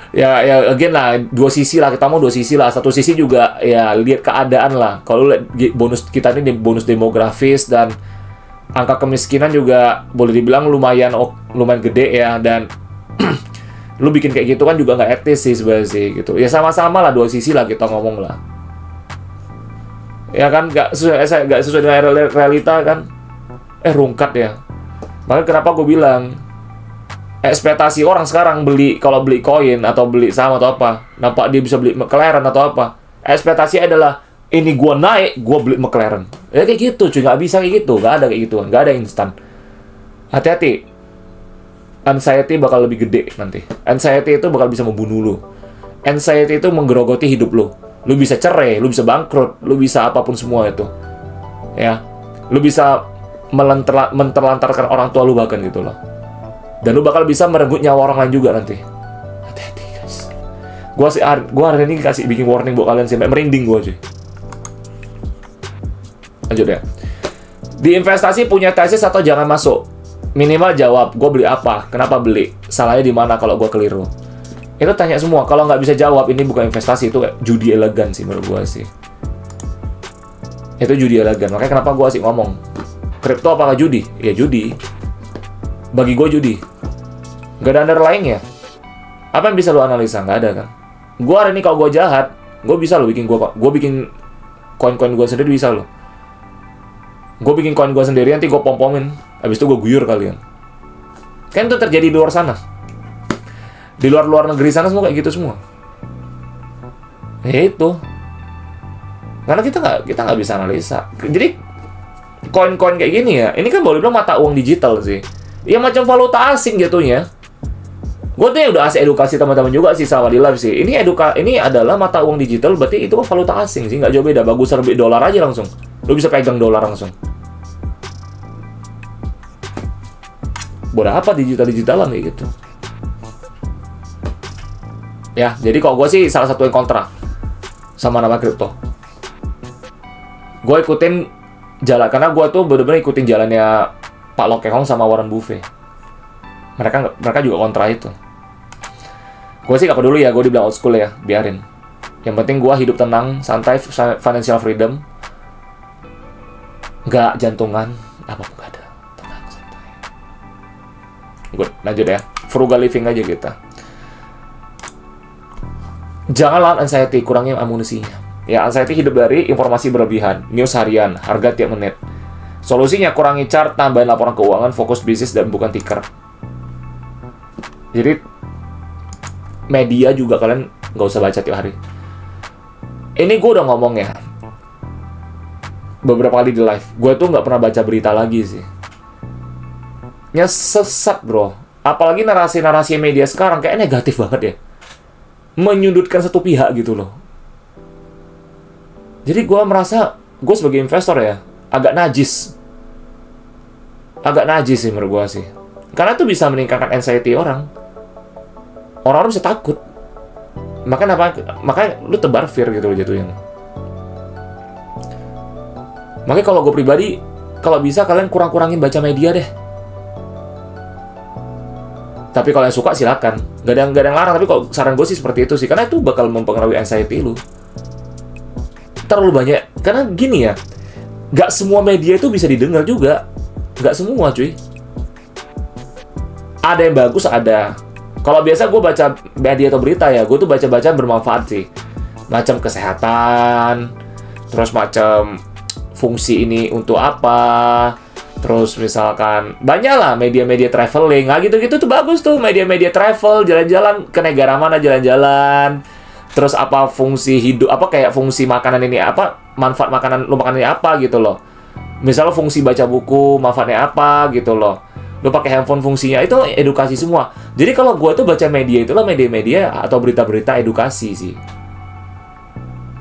Ya again lah, dua sisi lah, kita mau dua sisi lah. Satu sisi juga ya lihat keadaan lah. Kalau lihat bonus kita ini bonus demografis dan angka kemiskinan juga boleh dibilang lumayan gede ya, dan lu bikin kayak gitu kan juga nggak etis sih sebenarnya sih gitu. Ya sama-sama lah, dua sisi lah kita ngomong lah. Ya kan nggak sesuai dengan realita kan. Rungkat ya. Makanya kenapa gue bilang ekspektasi orang sekarang kalau beli koin atau beli saham atau apa, nampak dia bisa beli McLaren atau apa. Ekspektasi adalah ini gue naik, gue beli McLaren. Ya kayak gitu cuy, nggak bisa kayak gitu, nggak ada kayak gituan, nggak ada instan. Hati-hati. Anxiety bakal lebih gede nanti. Anxiety itu bakal bisa membunuh lu. Anxiety itu menggerogoti hidup lu. Lu bisa cerai, lu bisa bangkrut, lu bisa apapun semua itu. Ya. Lu bisa menterlantarkan orang tua lu bahkan gitu loh. Dan lu bakal bisa merenggut nyawa orang lain juga nanti. Hati-hati guys. Gua hari ini kasih bikin warning buat kalian sampai merinding gua cuy. Lanjut ya. Di investasi punya tesis atau jangan masuk. Minimal jawab, gue beli apa, kenapa beli, salahnya di mana kalau gue keliru. Itu tanya semua. Kalau nggak bisa jawab, ini bukan investasi, itu judi elegan sih menurut gue sih. Itu judi elegan. Makanya kenapa gue asik ngomong, kripto apakah judi? Ya judi. Bagi gue judi. Gak ada underlying ya. Apa yang bisa lo analisa? Nggak ada kan. Gue hari ini kalau gue jahat, gue bisa lo bikin gue bikin koin-koin gue sendiri bisa lo. Gue bikin koin gue sendiri, nanti gue pom-pomin. Habis itu gue guyur kalian. Kan itu terjadi di luar sana. Di luar negeri sana semua kayak gitu semua. Ya itu. Karena kita nggak bisa analisa. Jadi koin-koin kayak gini ya, ini kan boleh bilang mata uang digital sih. Ya macam valuta asing jatuhnya. Gue tuh udah edukasi teman-teman juga sih sama di live sih. Ini adalah mata uang digital, berarti itu kan valuta asing sih, nggak jauh beda. Bagus lebih dolar aja langsung. Lo bisa pegang dolar langsung. Bodoh apa digitalan kayak gitu. Ya, jadi kalau gue sih salah satu yang kontra sama nama kripto. Gue ikutin jalan, karena gue tuh bener-bener ikutin jalannya Pak Lo Keng Hong sama Warren Buffett. Mereka juga kontra itu. Gue sih gak peduli ya, gue dibilang old school ya, biarin. Yang penting gue hidup tenang, santai, financial freedom. Gak jantungan, apapun gak ada. Tenang, santai. Good, lanjut ya. Frugal living aja kita. Jangan lawan anxiety, kurangin amunisinya. Ya, anxiety hidup dari informasi berlebihan, news harian, harga tiap menit. Solusinya kurangi chart, tambahin laporan keuangan, fokus bisnis dan bukan ticker. Jadi media juga kalian nggak usah baca tiap hari. Ini gue udah ngomong ya beberapa kali di live. Gue tuh nggak pernah baca berita lagi sih. Sesat bro. Apalagi narasi-narasi media sekarang kayak negatif banget ya. Menyudutkan satu pihak gitu loh. Jadi gue merasa gue sebagai investor ya agak najis sih menurut gue sih. Karena itu bisa meningkatkan anxiety orang. Orang-orang bisa takut. Makanya lu tebar fear gitu loh jatuhnya. Makanya kalau gue pribadi, kalau bisa kalian kurang-kurangin baca media deh. Tapi kalau yang suka silakan. Gak ada yang larang, tapi kalau saran gue sih seperti itu sih. Karena itu bakal mempengaruhi anxiety lu. Terlalu banyak. Karena gini ya, gak semua media itu bisa didengar juga. Gak semua cuy. Ada yang bagus, ada. Kalau biasa gue baca media atau berita ya, gue tuh baca-baca bermanfaat sih. Macam kesehatan, terus macam fungsi ini untuk apa, terus misalkan banyak lah media-media traveling, nah gitu-gitu tuh bagus tuh, media-media travel, jalan-jalan ke negara mana jalan-jalan, terus apa fungsi hidup, apa kayak fungsi makanan ini apa, manfaat makanan lu makan ini apa gitu loh. Misalnya fungsi baca buku, manfaatnya apa gitu loh. Lu pakai handphone fungsinya, itu edukasi semua. Jadi kalau gue tuh baca media, itulah media-media atau berita-berita edukasi sih.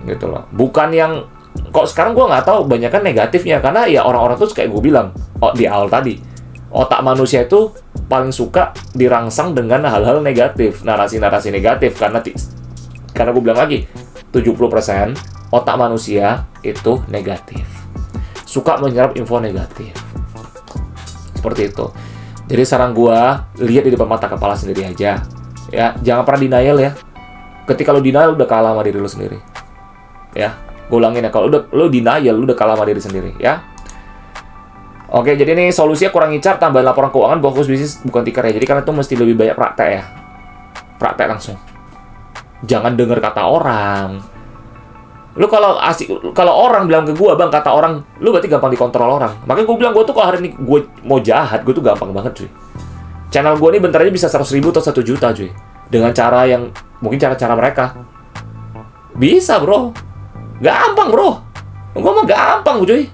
Gitu loh. Bukan yang, kok sekarang gue nggak tahu, banyak kan negatifnya. Karena ya orang-orang tuh kayak gue bilang, di awal tadi, otak manusia itu paling suka dirangsang dengan hal-hal negatif, narasi-narasi negatif. Karena gue bilang lagi, 70% otak manusia itu negatif. Suka menyerap info negatif. Seperti itu. Jadi saran gua, lihat di depan mata kepala sendiri aja. Ya, jangan pernah denial ya. Ketika lu denial, lu udah kalah sama diri lu sendiri. Ya, gua ulangin ya, kalau lu denial, lu udah kalah sama diri sendiri, ya. Oke, jadi ini solusinya kurangi chart, tambahin laporan keuangan, fokus bisnis bukan ticker ya. Jadi karena itu mesti lebih banyak praktek ya. Praktek langsung. Jangan dengar kata orang. Lu kalau orang bilang ke gue, bang, kata orang, lu berarti gampang dikontrol orang. Makanya gue bilang, gue tuh kalau hari ini gue mau jahat, gue tuh gampang banget cuy. Channel gue ini bentar aja bisa 100.000 atau 1 juta cuy. Dengan cara yang, mungkin cara-cara mereka. Bisa bro. Gampang bro. Gue mah gampang cuy.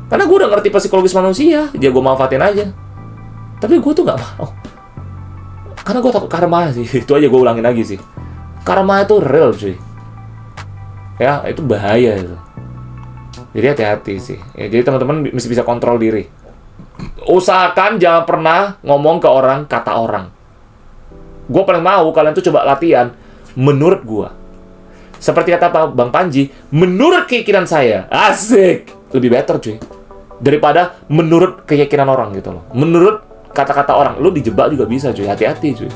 Karena gue udah ngerti psikologis manusia, dia gue manfaatin aja. Tapi gue tuh gak mau. Karena gue takut karma sih. Itu aja gue ulangin lagi sih. Karma itu real cuy. Ya, itu bahaya itu. Jadi hati-hati sih. Ya, jadi teman-teman mesti bisa kontrol diri. Usahakan jangan pernah ngomong ke orang kata orang. Gue paling mau kalian tuh coba latihan menurut gue. Seperti kata Bang Panji, menurut keyakinan saya. Asik. Lebih better cuy. Daripada menurut keyakinan orang gitu loh. Menurut kata-kata orang. Lu dijebak juga bisa cuy. Hati-hati cuy.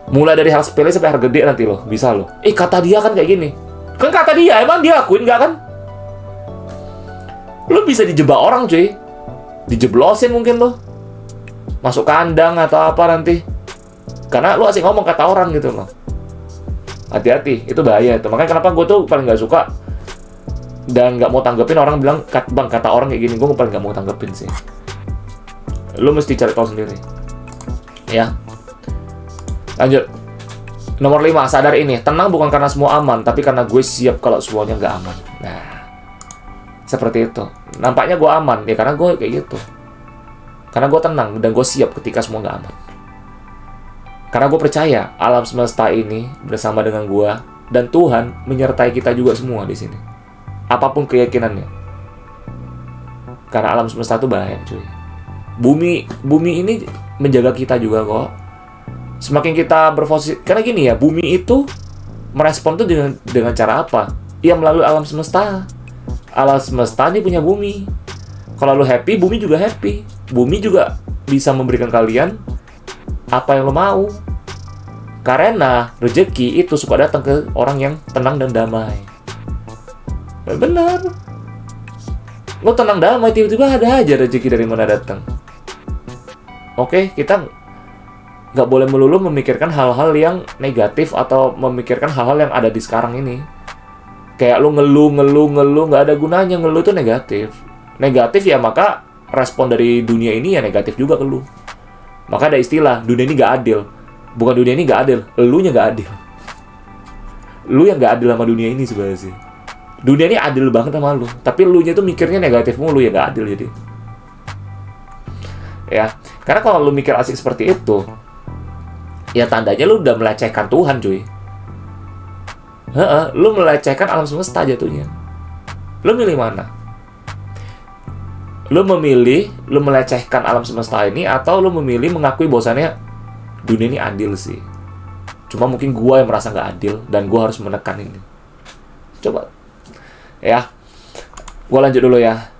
Mulai dari hal sepele sampai hal gede nanti loh. Bisa loh. Kata dia kan kayak gini. Kan kata dia, emang dia lakuin nggak kan? Lu bisa dijebak orang cuy. Dijeblosin mungkin lo. Masuk kandang atau apa nanti. Karena lu asik ngomong kata orang gitu loh. Hati-hati, itu bahaya itu. Makanya kenapa gue tuh paling nggak suka dan nggak mau tanggepin orang bilang, bang kata orang kayak gini, gue paling nggak mau tanggepin sih. Lu mesti cari tahu sendiri. Ya. Lanjut. Nomor 5, sadar ini. Tenang bukan karena semua aman, tapi karena gue siap kalau semuanya nggak aman. Nah, seperti itu. Nampaknya gue aman, ya karena gue kayak gitu. Karena gue tenang dan gue siap ketika semua nggak aman. Karena gue percaya alam semesta ini bersama dengan gue dan Tuhan menyertai kita juga semua di sini. Apapun keyakinannya. Karena alam semesta itu bahaya, cuy. Bumi ini menjaga kita juga kok. Semakin kita berposisi, karena gini ya, bumi itu merespon tuh dengan cara apa? Ya melalui alam semesta. Alam semesta ini punya bumi. Kalau lu happy, bumi juga happy. Bumi juga bisa memberikan kalian apa yang lo mau. Karena rezeki itu suka datang ke orang yang tenang dan damai. Benar. Lo tenang damai, tiba-tiba ada aja rezeki dari mana datang. Oke, kita nggak boleh melulu memikirkan hal-hal yang negatif atau memikirkan hal-hal yang ada di sekarang ini. Kayak lu ngeluh, nggak ada gunanya. Ngeluh itu negatif. Negatif ya, maka respon dari dunia ini ya negatif juga ke lu. Maka ada istilah, dunia ini nggak adil. Bukan dunia ini nggak adil, elunya nggak adil. Lu yang nggak adil sama dunia ini sebenarnya sih. Dunia ini adil banget sama lu, tapi elunya tuh mikirnya negatif mulu, ya nggak adil jadi. Ya, karena kalau lu mikir asik seperti itu, ya tandanya lu udah melecehkan Tuhan, cuy. Lu melecehkan alam semesta jatuhnya. Lu milih mana? Lu memilih, lu melecehkan alam semesta ini, atau lu memilih mengakui bahwasannya dunia ini adil sih. Cuma mungkin gua yang merasa nggak adil, dan gua harus menekan ini. Coba. Ya. Gua lanjut dulu ya.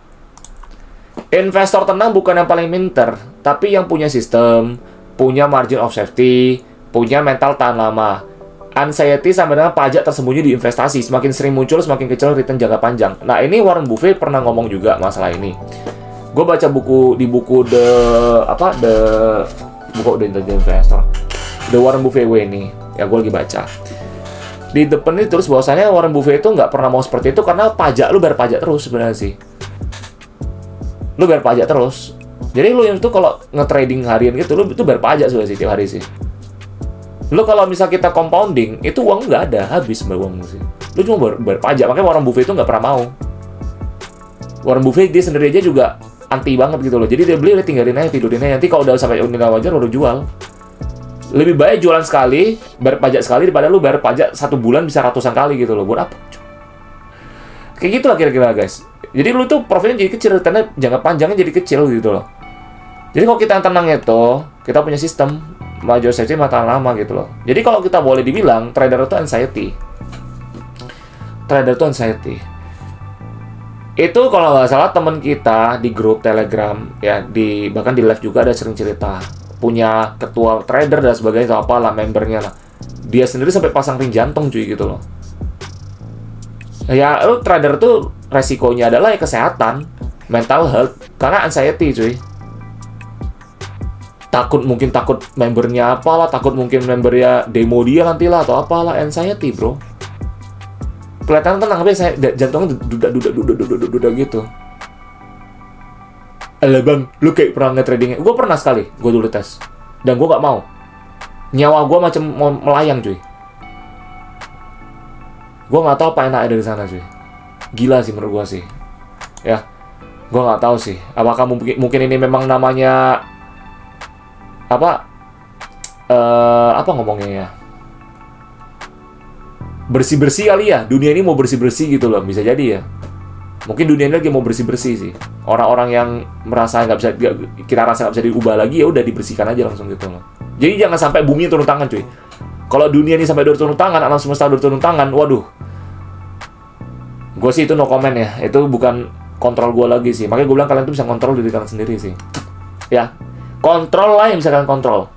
Investor tenang bukan yang paling pinter, tapi yang punya sistem, punya margin of safety, punya mental tahan lama. Anxiety sama dengan pajak tersembunyi di investasi. Semakin sering muncul, semakin kecil return jangka panjang. Nah, ini Warren Buffett pernah ngomong juga masalah ini. Gue baca buku The Intelligent Investor, The Warren Buffett Way ini. Ya, gue lagi baca. Di depan ini terus bahwasannya Warren Buffett itu nggak pernah mau seperti itu karena pajak, lu bayar pajak terus sebenarnya sih. Lu bayar pajak terus. Jadi lu yang itu kalau nge-trading harian gitu, lu itu bayar pajak sudah sih tiap hari sih. Lu kalau misal kita compounding, itu uang nggak ada, habis uang sih. Lu cuma bayar pajak, makanya Warren Buffett itu nggak pernah mau. Warren Buffett dia sendiri aja juga anti banget gitu loh. Jadi dia beli, udah tinggalin aja, tidurin aja. Nanti kalau udah sampai nilai wajar, udah jual. Lebih baik jualan sekali, bayar pajak sekali, daripada lu bayar pajak 1 bulan bisa ratusan kali gitu loh. Buat apa? Kayak gitu lah kira-kira guys. Jadi lu tuh profitnya jadi kecil, karena jangka panjangnya jadi kecil gitu loh. Jadi kalau kita tenang itu, kita punya sistem major safety mata lama gitu loh. Jadi kalau kita boleh dibilang trader itu anxiety. Trader itu anxiety. Itu kalau nggak salah teman kita di grup Telegram ya, bahkan di live juga ada sering cerita, punya ketua trader dan sebagainya atau apalah membernya lah. Dia sendiri sampai pasang ring jantung cuy gitu loh. Ya, lu trader tuh resikonya adalah ya kesehatan, mental health, karena anxiety cuy. Mungkin takut membernya apalah, takut mungkin membernya demo dia nantilah atau apalah, anxiety bro. Kelihatan tenang tapi saya jantungnya dudak gitu. Alah bang, lu kayak pernah nge-tradingnya? Gue pernah sekali, gue dulu tes. Dan gue gak mau. Nyawa gue macam mau melayang cuy. Gue gak tahu apa enaknya dari sana cuy. Gila sih menurut gue sih. Ya, gue gak tahu sih. Apakah mungkin ini memang namanya apa ngomongnya ya? Bersih-bersih kali ya. Dunia ini mau bersih-bersih gitu loh, bisa jadi ya. Mungkin dunia ini lagi mau bersih-bersih sih. Orang-orang yang merasa kita rasa nggak bisa diubah lagi, ya udah dibersihkan aja langsung gitu loh. Jadi jangan sampai bumi turun tangan, cuy. Kalau dunia ini sampai turun tangan, alam semesta turun tangan, waduh. Gue sih itu no comment ya. Itu bukan kontrol gue lagi sih. Makanya gue bilang kalian tuh bisa kontrol diri kalian sendiri sih. Ya, kontrol lah yang bisa kalian kontrol.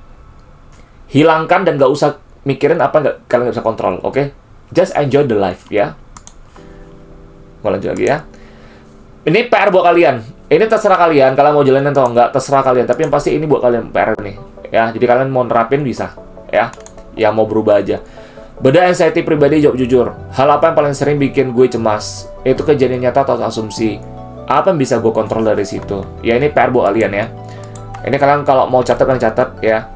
Hilangkan dan gak usah mikirin apa kalian nggak bisa kontrol, oke? Just enjoy the life, ya. Gue lanjut lagi ya. Ini PR buat kalian. Ini terserah kalian, kalian mau jalanin atau enggak, terserah kalian. Tapi yang pasti ini buat kalian PR nih. Ya, jadi kalian mau nerapin bisa, ya. Ya mau berubah aja. Beda anxiety pribadi, jawab jujur. Hal apa yang paling sering bikin gue cemas? Itu kejadian nyata atau asumsi? Apa yang bisa gue kontrol dari situ? Ya ini PR buat kalian ya. Ini kalian kalau mau catat, kalian catat ya.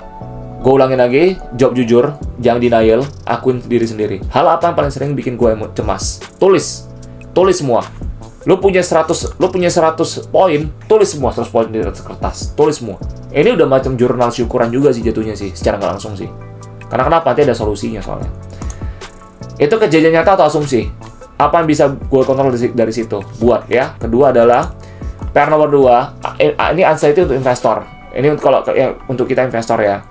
Gue ulangin lagi, jawab jujur, jangan denial, akuin diri sendiri. Hal apa yang paling sering bikin gue cemas? Tulis semua. Lu punya 100 poin, tulis semua 100 poin di atas kertas. Tulis semua. Ini udah macam jurnal syukuran juga sih jatuhnya sih, secara nggak langsung sih. Karena kenapa? Nanti ada solusinya soalnya. Itu kejadian nyata atau asumsi? Apa yang bisa gue kontrol dari situ? Buat ya. Kedua adalah PR nomor 2. Ini anxiety untuk investor. Ini kalau ya, untuk kita investor ya.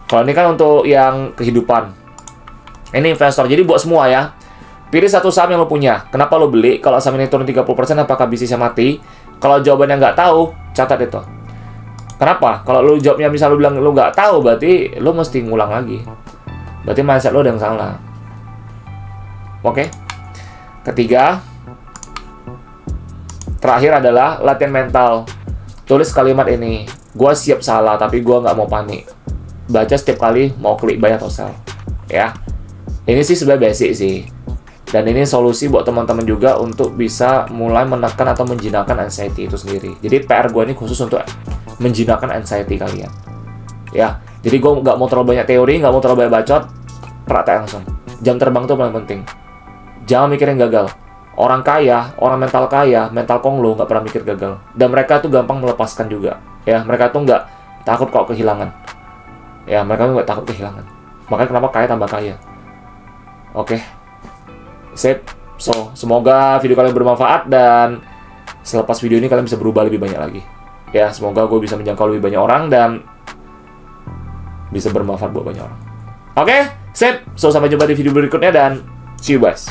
Kalau ini kan untuk yang kehidupan. Ini investor. Jadi buat semua ya. Pilih satu saham yang lo punya. Kenapa lo beli? Kalau saham ini turun 30%, apakah bisnisnya mati? Kalau jawabannya nggak tahu, catat itu. Kenapa? Kalau lo jawabnya misal lo bilang lo nggak tahu, berarti lo mesti ngulang lagi. Berarti mindset lo ada yang salah. Oke? Ketiga, terakhir adalah latihan mental. Tulis kalimat ini. Gua siap salah, tapi gua nggak mau panik. Baca setiap kali mau klik buy atau sell. Ya. Ini sih sebenarnya basic sih. Dan ini solusi buat teman-teman juga untuk bisa mulai menekan atau menjinakkan anxiety itu sendiri. Jadi PR gue ini khusus untuk menjinakkan anxiety kalian. Ya, jadi gue nggak mau terlalu banyak teori, nggak mau terlalu banyak bacot, praktek langsung. Jam terbang itu paling penting. Jangan mikirin gagal. Orang kaya, orang mental kaya, mental konglo nggak pernah mikir gagal. Dan mereka tuh gampang melepaskan juga. Ya, mereka tuh nggak takut kalau kehilangan. Ya, mereka tuh nggak takut kehilangan. Makanya kenapa kaya tambah kaya. Oke. Sip. So, semoga video kalian bermanfaat dan selepas video ini kalian bisa berubah lebih banyak lagi. Ya, semoga gue bisa menjangkau lebih banyak orang dan bisa bermanfaat buat banyak orang. Oke, sip. So, sampai jumpa di video berikutnya dan see you guys.